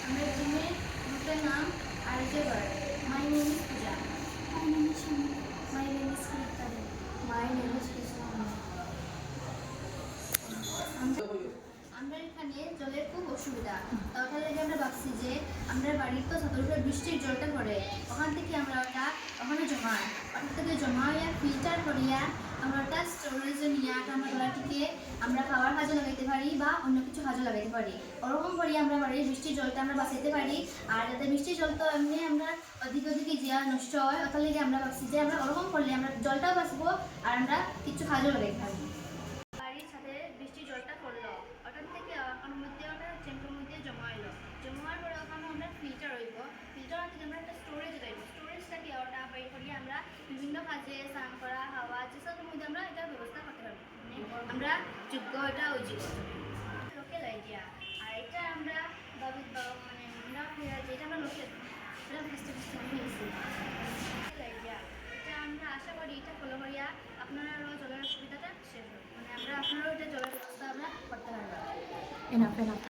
আমরা জিমের গ্রুপের নাম আর্যগর। My name is Puja. My name is Shami. My name is Kirtan. My name is Krishna. আমরা এখানে জলের খুব অসুবিধা, তার লেগে আমরা ভাবছি যে আমরা বাড়ির তো ছাদের উপরে বৃষ্টির জলটা পড়ে, ওখান থেকে আমরা ওটা ওখানে জমাই, ওখান থেকে জমাইয়া ফিল্টার করিয়া আমরা ওটা স্টোরেজে নিয়ে আমরা ওটাটিকে আমরা খাওয়ার কাজে লাগাইতে পারি বা অন্য কিছু কাজে লাগাইতে পারি। ওরকম করিয়া আমরা বাড়ির বৃষ্টির জলটা আমরা বাঁচাইতে পারি। আর যাতে বৃষ্টির জল তো এমনি আমরা অধিক যা নষ্ট হয়, ওটার লেগে আমরা ভাবছি যে আমরা ওরকম করলে আমরা জলটাও বাঁচবো আর আমরা কিছু কাজও লাগাইতে পারি। বাড়ির সাথে বৃষ্টির জলটা পড়লো, ওটার থেকে ওখানের মধ্যে ওটা চেম্পুর মধ্যে জমা এলো, জমার পরে ওখানে আমরা ফিল্টার হইব, ফিল্টার থেকে আমরা একটা স্টোরেজ দেবো, স্টোরেজটাকে ওটা বের করিয়ে আমরা বিভিন্ন কাজে স্নান করা হাওয়া যেসবের মধ্যে আমরা এটা ব্যবস্থা করতে পারবো। আমরা যোগ্য এটা অযোগ্য লোকেল আইডিয়া। আর এটা আমরা মানে আমরা যেটা আমরা লোকেল এটা ফার্স্টে আইডিয়া, এটা আমরা আশা করি এটা ফলো করিয়া আপনারাও জলের সুবিধাটা শেষ হবে, মানে আপনারাও এটা জলের ব্যবস্থা আমরা করতে পারবো। Enough, enough.